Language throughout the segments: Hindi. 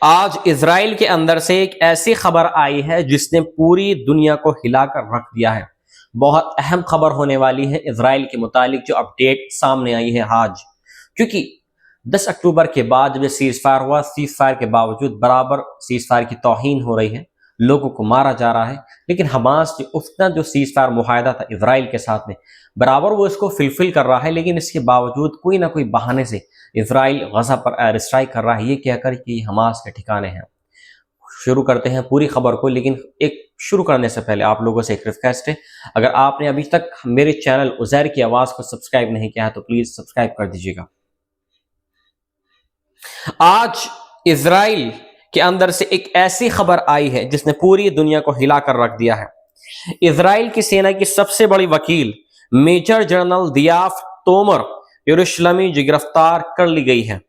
आज इजराइल के अंदर से एक ऐसी खबर आई है जिसने पूरी दुनिया को हिलाकर रख दिया है। बहुत अहम खबर होने वाली है इजराइल के मुतालिक, जो अपडेट सामने आई है आज। क्योंकि 10 अक्टूबर के बाद जब सीज फायर हुआ, सीज फायर के बावजूद बराबर सीज फायर की तौहीन हो रही है, लोगों को मारा जा रहा है। लेकिन हमास जो सीज फायर मुआहदा था इजराइल के साथ में, बराबर वो इसको फिलफिल कर रहा है। लेकिन इसके बावजूद कोई ना कोई बहाने से इजराइल गजा पर एयर स्ट्राइक कर रहा है, ये कहकर कि हमास के ठिकाने हैं। शुरू करते हैं पूरी खबर को, लेकिन एक शुरू करने से पहले आप लोगों से एक रिक्वेस्ट है, अगर आपने अभी तक मेरे चैनल उज़ैर की आवाज़ को सब्सक्राइब नहीं किया है तो प्लीज़ सब्सक्राइब कर दीजिएगा। आज इजराइल के अंदर से एक ऐसी खबर आई है जिसने पूरी दुनिया को हिलाकर रख दिया है। इजराइल की सेना की सबसे बड़ी वकील मेजर जनरल दियाफ तोमर यरूशलेमी जो गिरफ्तार कर ली गई है।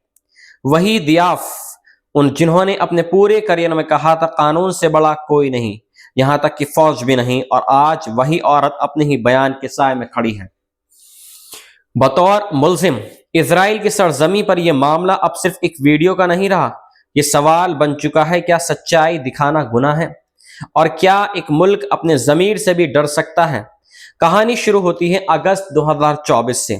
वही दियाफ जिन्होंने अपने पूरे करियर में कहा था कानून से बड़ा कोई नहीं, यहां तक कि फौज भी नहीं, और आज वही औरत अपने ही बयान के साए में खड़ी है। बतौर मुल्जिम इजराइल की सरजमी पर यह मामला अब सिर्फ एक वीडियो का नहीं रहा। यह सवाल बन चुका है, क्या सच्चाई दिखाना गुनाह है, और क्या एक मुल्क अपने जमीर से भी डर सकता है। कहानी शुरू होती है अगस्त 2024 से।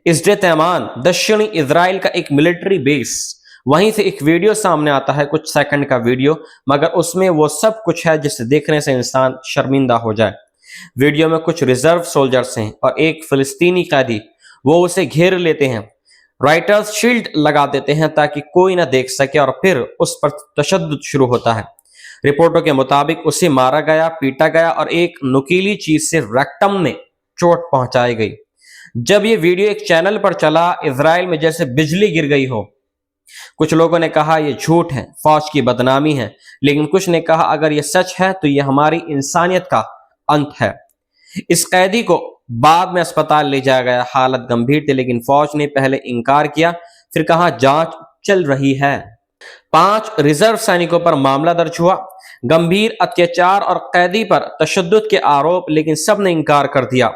इस्रे तैमान दक्षिणी इजराइल का एक मिलिट्री बेस, वहीं से एक वीडियो सामने आता है, कुछ सेकंड का वीडियो, मगर उसमें वो सब कुछ है जिसे देखने से इंसान शर्मिंदा हो जाए। वीडियो में कुछ रिजर्व सोल्जर्स हैं और एक फिलिस्तीनी कैदी, वो उसे घेर लेते हैं। राइटर्स शील्ड लगा देते हैं ताकि कोई ना देख सके, और फिर उस पर तशद्दुद शुरू होता है। रिपोर्टों के मुताबिक उसे मारा गया, पीटा गया और एक नुकीली चीज से रेक्टम में चोट पहुंचाई गई। जब ये वीडियो एक चैनल पर चला, इजराइल में जैसे बिजली गिर गई हो। कुछ लोगों ने कहा यह झूठ है, फौज की बदनामी है, लेकिन कुछ ने कहा अगर यह सच है तो यह हमारी इंसानियत का अंत है। इस कैदी को बाद में अस्पताल ले जाया गया, हालत गंभीर थी, लेकिन फौज ने पहले इनकार किया, फिर कहा जांच चल रही है। 5 रिजर्व सैनिकों पर मामला दर्ज हुआ, गंभीर अत्याचार और कैदी पर तशद्दुद के आरोप, लेकिन सब ने इनकार कर दिया।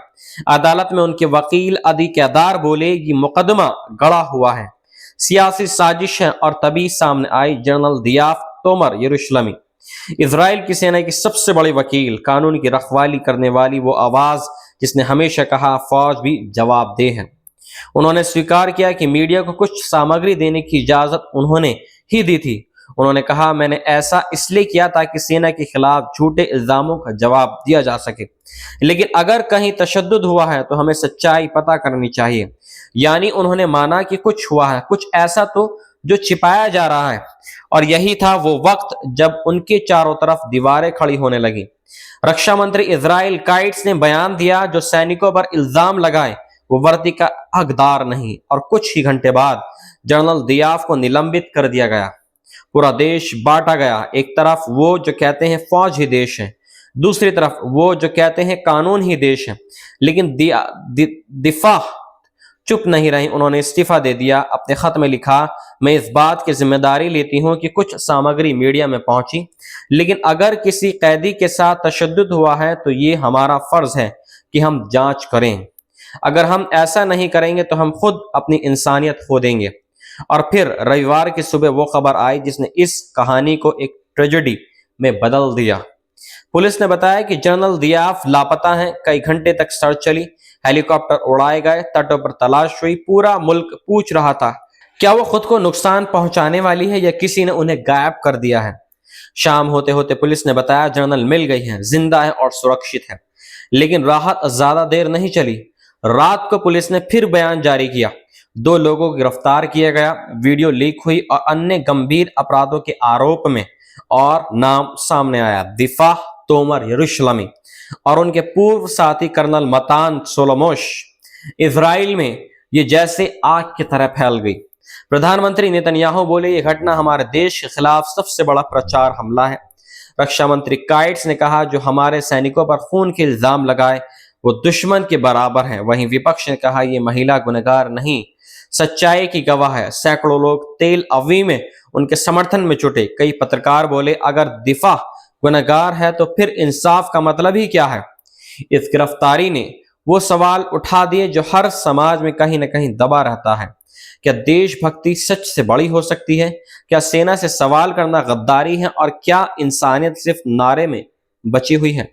अदालत में उनके वकील अदी केदार बोले ये मुकदमा गढ़ा हुआ है, सियासी साजिश है, और तभी सामने आई जनरल दियाफ तोमर यरूशलेमी, इजराइल की सेना की सबसे बड़ी वकील, कानून की रखवाली करने वाली वो आवाज जिसने हमेशा कहा फौज भी जवाबदेह है। उन्होंने स्वीकार किया कि मीडिया को कुछ सामग्री देने की इजाजत उन्होंने ही दी थी। उन्होंने कहा मैंने ऐसा इसलिए किया ताकि सेना के खिलाफ झूठे इल्जामों का जवाब दिया जा सके, लेकिन अगर कहीं तशद्दुद हुआ है तो हमें सच्चाई पता करनी चाहिए। यानी उन्होंने माना कि कुछ हुआ है, कुछ ऐसा तो जो छिपाया जा रहा है। और यही था वो वक्त जब उनके चारों तरफ दीवारें खड़ी होने लगी। रक्षा मंत्री इजराइल काइट्स ने बयान दिया जो सैनिकों पर इल्जाम लगाए वो वर्दी का हकदार नहीं, और कुछ ही घंटे बाद जनरल दियाफ को निलंबित कर दिया गया। पूरा देश बांटा गया, एक तरफ वो जो कहते हैं फौज ही देश है, दूसरी तरफ वो जो कहते हैं कानून ही देश है। लेकिन दिफा चुप नहीं रही, उन्होंने इस्तीफा दे दिया। अपने खत में लिखा मैं इस बात की जिम्मेदारी लेती हूं कि कुछ सामग्री मीडिया में पहुंची, लेकिन अगर किसी कैदी के साथ तशद्दुद हुआ है तो ये हमारा फर्ज है कि हम जांच करें। अगर हम ऐसा नहीं करेंगे तो हम खुद अपनी इंसानियत खो देंगे। और फिर रविवार की सुबह वो खबर आई जिसने इस कहानी को एक ट्रेजेडी में बदल दिया। पुलिस ने बताया कि जनरल दियाफ लापता हैं। कई घंटे तक सर्च चली, हेलीकॉप्टर उड़ाए गए, तटों पर तलाश हुई, पूरा मुल्क पूछ रहा था क्या वो खुद को नुकसान पहुंचाने वाली है या किसी ने उन्हें गायब कर दिया है। शाम होते होते पुलिस ने बताया जनरल मिल गई है, जिंदा है और सुरक्षित है। लेकिन राहत ज्यादा देर नहीं चली। रात को पुलिस ने फिर बयान जारी किया, 2 लोगों को गिरफ्तार किया गया, वीडियो लीक हुई और अन्य गंभीर अपराधों के आरोप में और नाम सामने आया दिफा तोमर यरूशलेमी और उनके पूर्व साथी कर्नल मतान सोलोमोश। इजराइल में ये जैसे आग की तरह फैल गई। प्रधानमंत्री नेतन्याहू बोले ये घटना हमारे देश के खिलाफ सबसे बड़ा प्रचार हमला है। रक्षा मंत्री काइट्स ने कहा जो हमारे सैनिकों पर खून के इल्जाम लगाए वो दुश्मन के बराबर है। वहीं विपक्ष ने कहा ये महिला गुनहगार नहीं, सच्चाई की गवाह है। सैकड़ों लोग तेल अवीव में उनके समर्थन में जुटे। कई पत्रकार बोले अगर दिफा गुनहगार है तो फिर इंसाफ का मतलब ही क्या है। इस गिरफ्तारी ने वो सवाल उठा दिए जो हर समाज में कहीं ना कहीं दबा रहता है, क्या देशभक्ति सच से बड़ी हो सकती है? क्या सेना से सवाल करना गद्दारी है? और क्या इंसानियत सिर्फ नारे में बची हुई है,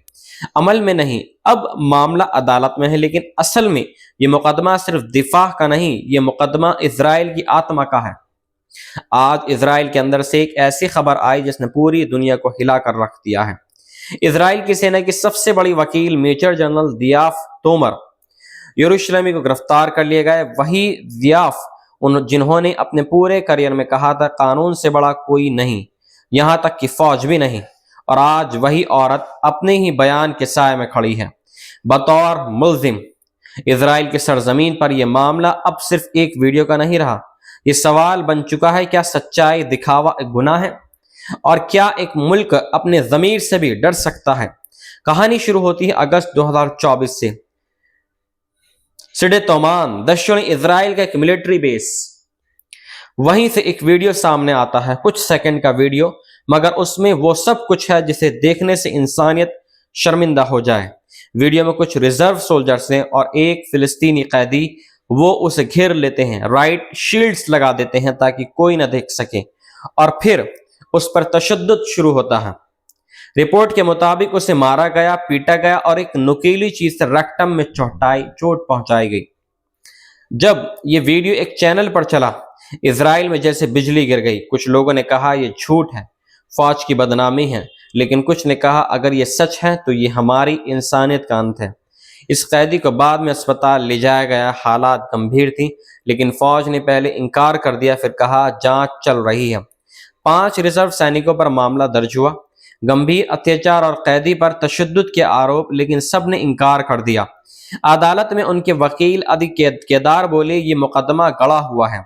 अमल में नहीं? अब मामला अदालत में है, लेकिन असल में यह मुकदमा सिर्फ दिफा का नहीं, यह मुकदमा इजराइल की आत्मा का है। आज इजराइल के अंदर से एक ऐसी खबर आई जिसने पूरी दुनिया को हिला कर रख दिया है। इजराइल की सेना की सबसे बड़ी वकील मेजर जनरल दियाफ तोमर यरूशलेमी को गिरफ्तार कर लिए गए। वही दियाफ जिन्होंने अपने पूरे करियर में कहा था कानून से बड़ा कोई नहीं, यहां तक कि फौज भी नहीं, और आज वही औरत अपने ही बयान के साए में खड़ी है बतौर मुल्जिम। इजराइल की सरजमीन पर यह मामला अब सिर्फ एक वीडियो का नहीं रहा। यह सवाल बन चुका है, क्या सच्चाई दिखावा एक गुनाह है? और क्या एक मुल्क अपने जमीर से भी डर सकता है? कहानी शुरू होती है अगस्त 2024 से। सिडे तोमान दक्षिणी इजराइल का एक मिलिट्री बेस, वहीं से एक वीडियो सामने आता है, कुछ सेकंड का वीडियो, मगर उसमें वो सब कुछ है जिसे देखने से इंसानियत शर्मिंदा हो जाए। वीडियो में कुछ रिजर्व सोल्जर्स हैं और एक फिलिस्तीनी कैदी, वो उसे घेर लेते हैं, राइट शील्ड्स लगा देते हैं ताकि कोई ना देख सके, और फिर उस पर तशद्दुद शुरू होता है। रिपोर्ट के मुताबिक उसे मारा गया, पीटा गया और एक नुकीली चीज से रेक्टम में चोट पहुंचाई गई। जब ये वीडियो एक चैनल पर चला, इजराइल में जैसे बिजली गिर गई। कुछ लोगों ने कहा यह झूठ है, फौज की बदनामी है, लेकिन कुछ ने कहा अगर ये सच है तो ये हमारी इंसानियत का अंत है। इस कैदी को बाद में अस्पताल ले जाया गया, हालात गंभीर थी, लेकिन फौज ने पहले इनकार कर दिया, फिर कहा जांच चल रही है। 5 रिजर्व सैनिकों पर मामला दर्ज हुआ, गंभीर अत्याचार और कैदी पर तशद्दुद के आरोप, लेकिन सब ने इनकार कर दिया। अदालत में उनके वकील अदी केदार बोले ये मुकदमा गढ़ा हुआ है,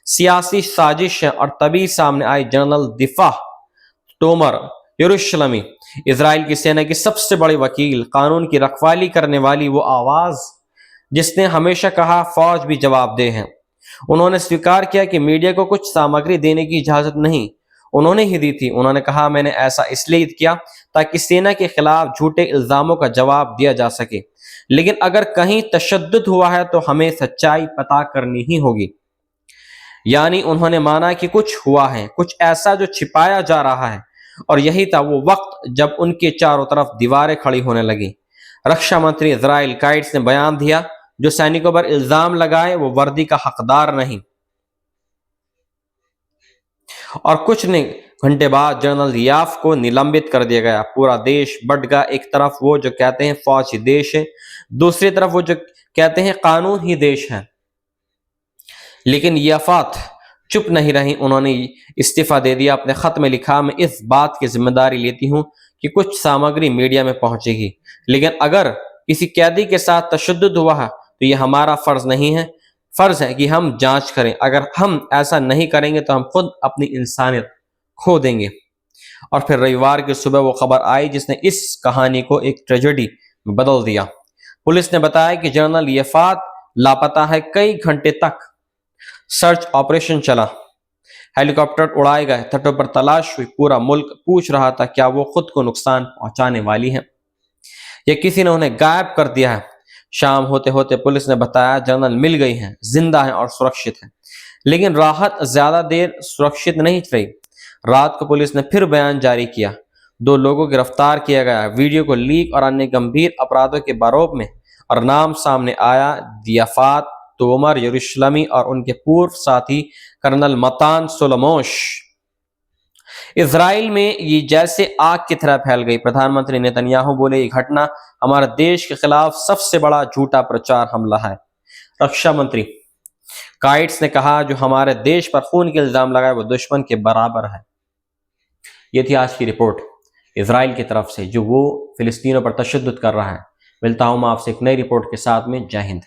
सियासी साजिश है, और तभी सामने आई जनरल दिफा तोमर यरूशलेमी, इजराइल की सेना की सबसे बड़ी वकील, कानून की रखवाली करने वाली वो आवाज जिसने हमेशा कहा फौज भी जवाबदेह है। उन्होंने स्वीकार किया कि मीडिया को कुछ सामग्री देने की इजाजत नहीं उन्होंने ही दी थी। उन्होंने कहा मैंने ऐसा इसलिए किया ताकि सेना के खिलाफ झूठे इल्जामों का जवाब दिया जा सके, लेकिन अगर कहीं तशद्दुद हुआ है तो हमें सच्चाई पता करनी ही होगी। यानी उन्होंने माना कि कुछ हुआ है, कुछ ऐसा जो छिपाया जा रहा है, और यही था वो वक्त जब उनके चारों तरफ दीवारें खड़ी होने लगी। रक्षा मंत्री इजराइल काइट्स ने बयान दिया जो सैनिकों पर इल्जाम लगाए वो वर्दी का हकदार नहीं, और कुछ घंटे बाद जनरल दियाफ को निलंबित कर दिया गया। पूरा देश बट गया, एक तरफ वो जो कहते हैं फौज ही देश है, दूसरी तरफ वो जो कहते हैं कानून ही देश है। लेकिन याफात चुप नहीं रही, उन्होंने इस्तीफा दे दिया। अपने खत में लिखा मैं इस बात की जिम्मेदारी लेती हूं कि कुछ सामग्री मीडिया में पहुंचेगी, लेकिन अगर किसी कैदी के साथ तशद्दुद हुआ है तो यह हमारा फर्ज नहीं है, फर्ज है कि हम जांच करें। अगर हम ऐसा नहीं करेंगे तो हम खुद अपनी इंसानियत खो देंगे। और फिर रविवार की सुबह वो खबर आई जिसने इस कहानी को एक ट्रेजेडी में बदल दिया। पुलिस ने बताया कि जनरल याफात लापता है। कई घंटे तक सर्च ऑपरेशन चला, हेलीकॉप्टर उड़ाए गए, तटों पर तलाश हुई, पूरा मुल्क पूछ रहा था क्या वो खुद को नुकसान पहुंचाने वाली है या किसी ने उन्हें गायब कर दिया है। शाम होते होते पुलिस ने बताया जनरल मिल गई हैं, जिंदा हैं और सुरक्षित हैं। लेकिन राहत ज्यादा देर सुरक्षित नहीं रही। रात को पुलिस ने फिर बयान जारी किया, 2 लोगों को गिरफ्तार किया गया। वीडियो को लीक और अन्य गंभीर अपराधों के बारोब में, और नाम सामने आया दियाफात तोमर यरूशलेमी और उनके पूर्व साथी कर्नल मतान सोलोमोश। इजराइल में ये जैसे आग की तरह फैल गई। प्रधानमंत्री नेतन्याहू बोले ये घटना हमारे देश के खिलाफ सबसे बड़ा झूठा प्रचार हमला है। रक्षा मंत्री काइट्स ने कहा जो हमारे देश पर खून के इल्जाम लगाए वो दुश्मन के बराबर है। ये थी आज की रिपोर्ट इजराइल की तरफ से जो वो फिलिस्तीनों पर तशद्दुद कर रहा है। मिलता हूं मैं आपसे एक नई रिपोर्ट के साथ में। जय हिंद।